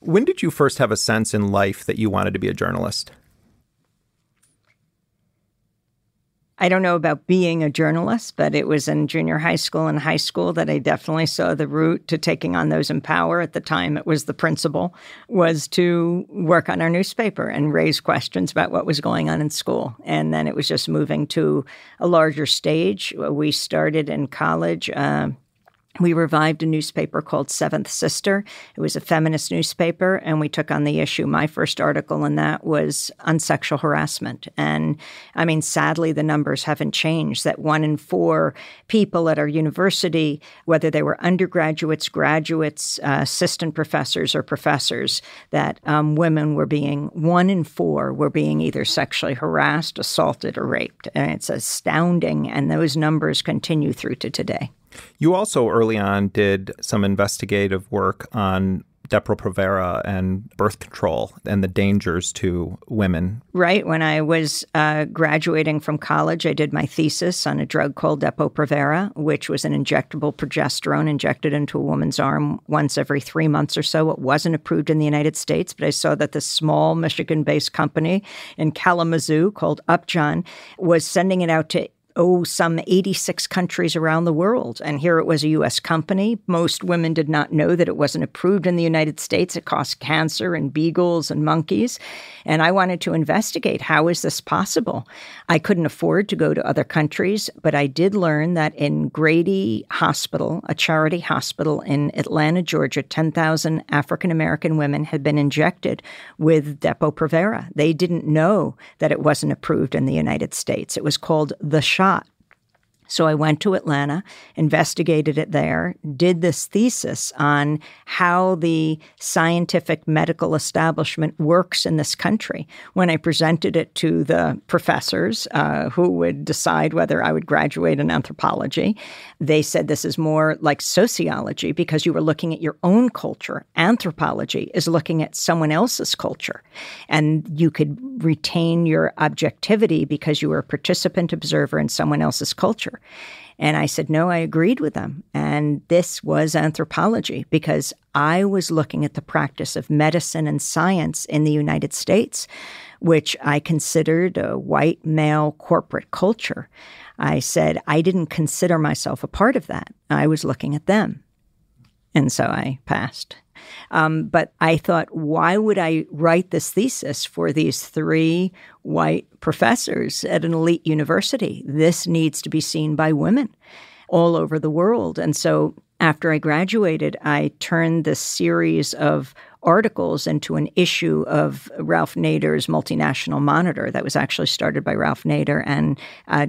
When did you first have a sense in life that you wanted to be a journalist? I don't know about being a journalist, but it was in junior high school and high school that I definitely saw the route to taking on those in power. At the time, it was the principal, was to work on our newspaper and raise questions about what was going on in school. And then it was just moving to a larger stage. We started in college. We revived a newspaper called Seventh Sister. It was a feminist newspaper, and we took on the issue. My first article in that was Unsexual harassment. And I mean, sadly, the numbers haven't changed, that 1 in 4 people at our university, whether they were undergraduates, graduates, assistant professors, or professors, that women were being, 1 in 4 were being either sexually harassed, assaulted, or raped. And it's astounding. And those numbers continue through to today. You also early on did some investigative work on DepoProvera and birth control and the dangers to women. Right. When I was graduating from college, I did my thesis on a drug called DepoProvera, which was an injectable progesterone injected into a woman's arm once every 3 months or so. It wasn't approved in the United States, but I saw that this small Michigan-based company in Kalamazoo called Upjohn was sending it out to some 86 countries around the world. And here it was a U.S. company. Most women did not know that it wasn't approved in the United States. It caused cancer in beagles and monkeys. And I wanted to investigate, how is this possible? I couldn't afford to go to other countries, but I did learn that in Grady Hospital, a charity hospital in Atlanta, Georgia, 10,000 African-American women had been injected with DepoProvera. They didn't know that it wasn't approved in the United States. It was called the shot. So I went to Atlanta, investigated it there, did this thesis on how the scientific medical establishment works in this country. When I presented it to the professors who would decide whether I would graduate in anthropology, they said this is more like sociology because you were looking at your own culture. Anthropology is looking at someone else's culture. And you could retain your objectivity because you were a participant observer in someone else's culture. And I said, no, I agreed with them. And this was anthropology because I was looking at the practice of medicine and science in the United States, which I considered a white male corporate culture. I said, I didn't consider myself a part of that. I was looking at them. And so I passed. But I thought, why would I write this thesis for these 3 white professors at an elite university? This needs to be seen by women all over the world. And so after I graduated, I turned this series of articles into an issue of Ralph Nader's Multinational Monitor that was actually started by Ralph Nader and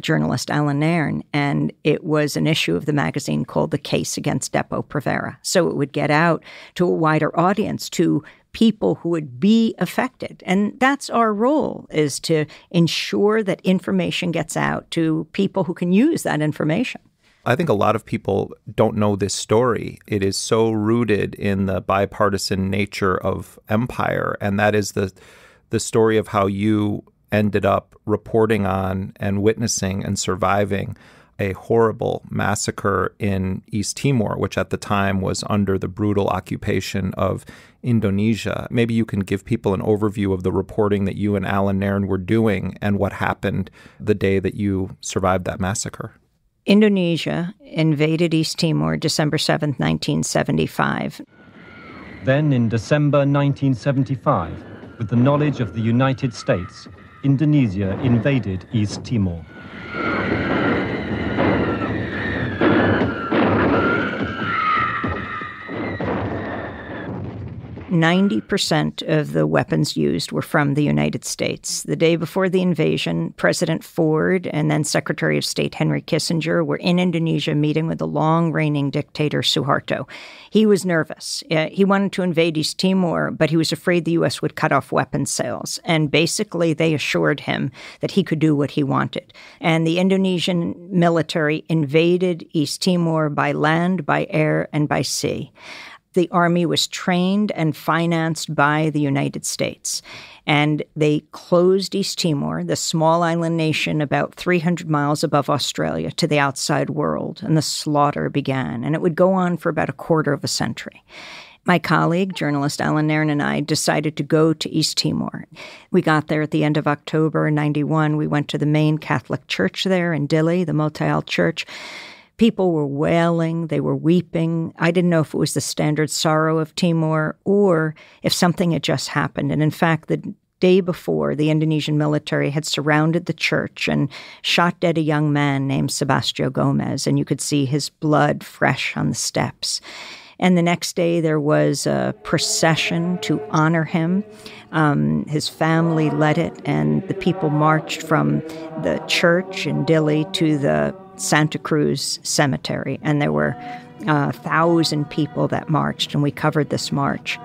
journalist Alan Nairn. And it was an issue of the magazine called The Case Against DepoProvera. So it would get out to a wider audience, to people who would be affected. And that's our role, is to ensure that information gets out to people who can use that information. I think a lot of people don't know this story. It is so rooted in the bipartisan nature of empire, and that is the story of how you ended up reporting on and witnessing and surviving a horrible massacre in East Timor, which at the time was under the brutal occupation of Indonesia. Maybe you can give people an overview of the reporting that you and Alan Nairn were doing and what happened the day that you survived that massacre. Indonesia invaded East Timor December 7th, 1975. Then in December 1975, with the knowledge of the United States, Indonesia invaded East Timor. 90% of the weapons used were from the United States. The day before the invasion, President Ford and then Secretary of State Henry Kissinger were in Indonesia meeting with the long-reigning dictator Suharto. He was nervous. He wanted to invade East Timor, but he was afraid the U.S. would cut off weapons sales. And basically, they assured him that he could do what he wanted. And the Indonesian military invaded East Timor by land, by air, and by sea. The army was trained and financed by the United States. And they closed East Timor, the small island nation about 300 miles above Australia, to the outside world. And the slaughter began. And it would go on for about a quarter of a century. My colleague, journalist Alan Nairn, and I decided to go to East Timor. We got there at the end of October 91. We went to the main Catholic church there in Dili, the Multinational church. People were wailing, they were weeping. I didn't know if it was the standard sorrow of Timor or if something had just happened. And in fact, the day before, the Indonesian military had surrounded the church and shot dead a young man named Sebastião Gomez, and you could see his blood fresh on the steps. And the next day, there was a procession to honor him. His family led it, and the people marched from the church in Dili to the Santa Cruz Cemetery. And there were 1,000 people that marched, and we covered this march.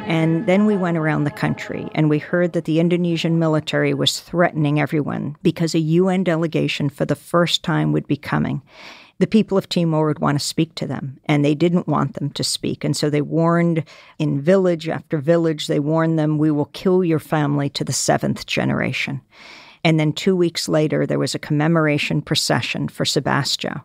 And then we went around the country, and we heard that the Indonesian military was threatening everyone because a UN delegation for the first time would be coming. The people of Timor would want to speak to them, and they didn't want them to speak. And so they warned in village after village, they warned them, we will kill your family to the 7th generation. And then 2 weeks later, there was a commemoration procession for Sebastião.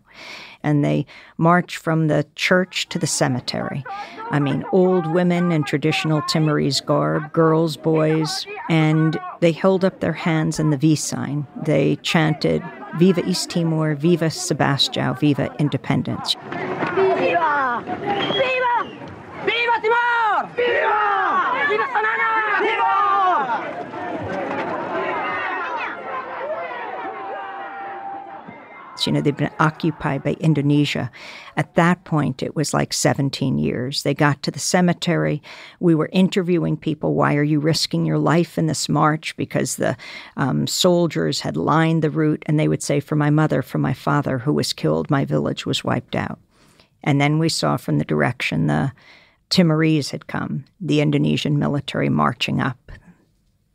And they marched from the church to the cemetery. I mean, old women in traditional Timorese garb, girls, boys, and they held up their hands in the V sign. They chanted, "Viva East Timor, Viva Sebastião, Viva Independence." Viva! Viva! Viva Timor! Viva! Viva Sanana! Viva! You know, they've been occupied by Indonesia. At that point, it was like 17 years. They got to the cemetery. We were interviewing people. Why are you risking your life in this march? Because the soldiers had lined the route. And they would say, for my mother, for my father, who was killed, my village was wiped out. And then we saw from the direction the Timorese had come, the Indonesian military marching up.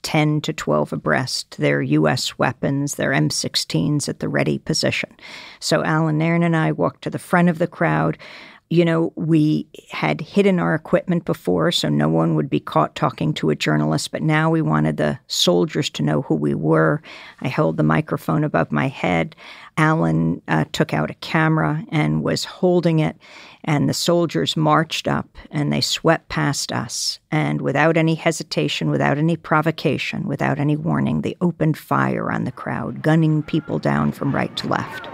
10 to 12 abreast, their U.S. weapons, their M16s at the ready position. So Alan Nairn and I walked to the front of the crowd. You know, we had hidden our equipment before, so no one would be caught talking to a journalist, but now we wanted the soldiers to know who we were. I held the microphone above my head. Alan took out a camera and was holding it, and the soldiers marched up, and they swept past us. And without any hesitation, without any provocation, without any warning, they opened fire on the crowd, gunning people down from right to left.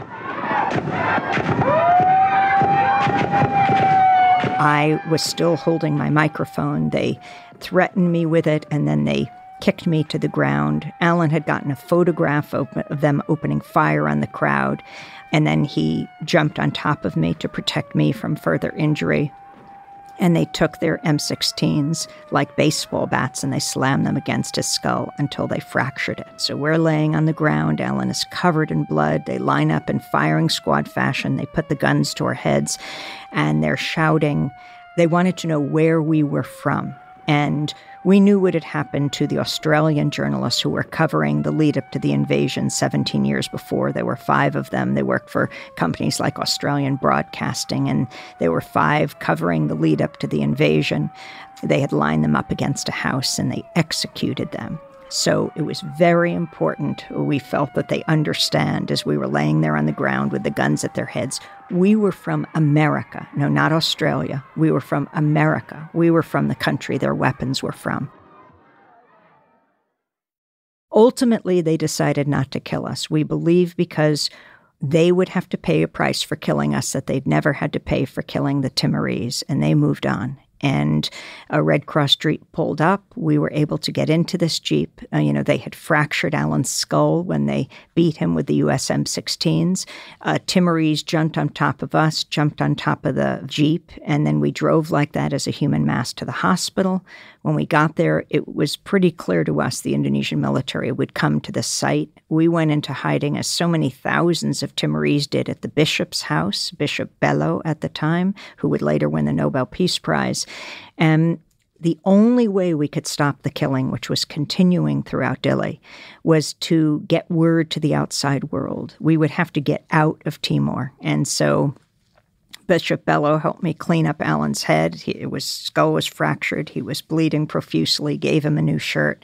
I was still holding my microphone. They threatened me with it, and then they kicked me to the ground. Alan had gotten a photograph of them opening fire on the crowd, and then he jumped on top of me to protect me from further injury. And they took their M16s like baseball bats, and they slammed them against his skull until they fractured it. So we're laying on the ground. Alan is covered in blood. They line up in firing squad fashion. They put the guns to our heads, and they're shouting. They wanted to know where we were from. And we knew what had happened to the Australian journalists who were covering the lead up to the invasion 17 years before. There were 5 of them. They worked for companies like Australian Broadcasting, and there were 5 covering the lead up to the invasion. They had lined them up against a house, and they executed them. So it was very important. We felt that they understand as we were laying there on the ground with the guns at their heads. We were from America. No, not Australia. We were from America. We were from the country their weapons were from. Ultimately, they decided not to kill us. We believe because they would have to pay a price for killing us that they'd never had to pay for killing the Timorese, and they moved on. And a Red Cross Jeep pulled up. We were able to get into this Jeep. They had fractured Alan's skull when they beat him with the US M16s. Timorese jumped on top of us, jumped on top of the Jeep, and then we drove like that as a human mass to the hospital. When we got there, it was pretty clear to us the Indonesian military would come to the site. We went into hiding, as so many thousands of Timorese did, at the bishop's house, Bishop Bello at the time, who would later win the Nobel Peace Prize. And the only way we could stop the killing, which was continuing throughout Dili, was to get word to the outside world. We would have to get out of Timor. And so Bishop Bello helped me clean up Alan's head. His skull was fractured. He was bleeding profusely, gave him a new shirt.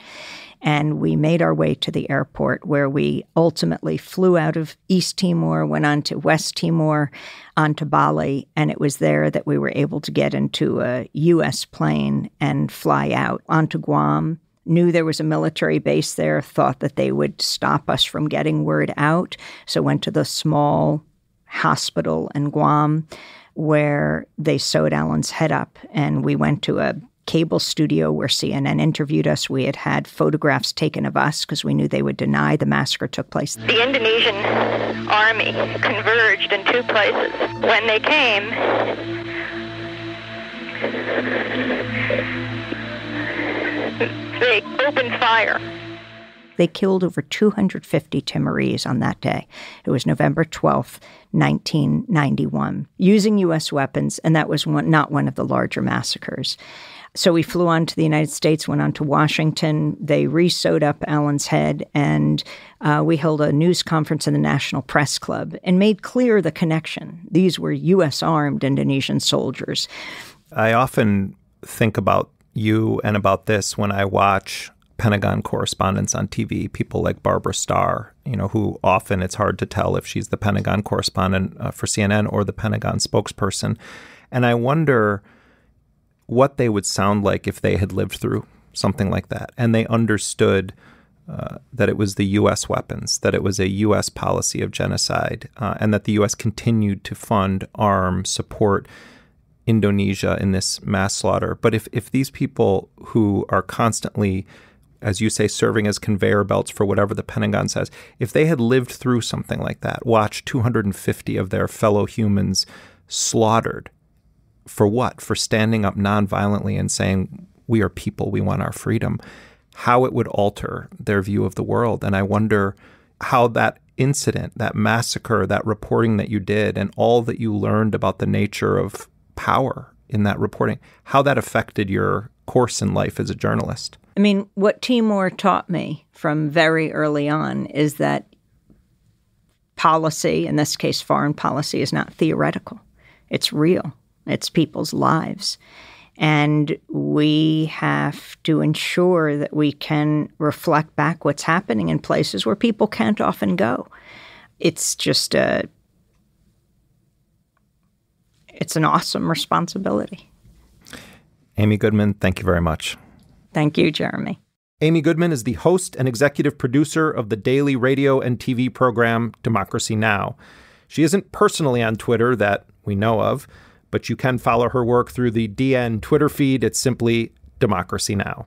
And we made our way to the airport, where we ultimately flew out of East Timor, went on to West Timor, onto Bali, and it was there that we were able to get into a U.S. plane and fly out onto Guam. Knew there was a military base there, thought that they would stop us from getting word out, so went to the small hospital in Guam where they sewed Alan's head up, and we went to a cable studio where CNN interviewed us. We had had photographs taken of us because we knew they would deny the massacre took place. The Indonesian army converged in two places. When they came, they opened fire. They killed over 250 Timorese on that day. It was November 12th, 1991, using U.S. weapons, and that was not one of the larger massacres. So we flew on to the United States, went on to Washington. They re-sewed up Alan's head, and we held a news conference in the National Press Club and made clear the connection. These were U.S.-armed Indonesian soldiers. I often think about you and about this when I watch Pentagon correspondents on TV, people like Barbara Starr, who often it's hard to tell if she's the Pentagon correspondent for CNN or the Pentagon spokesperson. And I wonder what they would sound like if they had lived through something like that. And they understood that it was the U.S. weapons, that it was a U.S. policy of genocide, and that the U.S. continued to fund, arm, support Indonesia in this mass slaughter. But if these people who are constantly, as you say, serving as conveyor belts for whatever the Pentagon says, if they had lived through something like that, watched 250 of their fellow humans slaughtered, for what? For standing up nonviolently and saying, we are people, we want our freedom, how it would alter their view of the world. And I wonder how that incident, that massacre, that reporting that you did, and all that you learned about the nature of power in that reporting, how that affected your course in life as a journalist. I mean, what Timor taught me from very early on is that policy, in this case foreign policy, is not theoretical. It's real. It's people's lives. And we have to ensure that we can reflect back what's happening in places where people can't often go. It's just it's an awesome responsibility. Amy Goodman, thank you very much. Thank you, Jeremy. Amy Goodman is the host and executive producer of the daily radio and TV program Democracy Now! She isn't personally on Twitter that we know of, but you can follow her work through the DN Twitter feed. It's simply Democracy Now!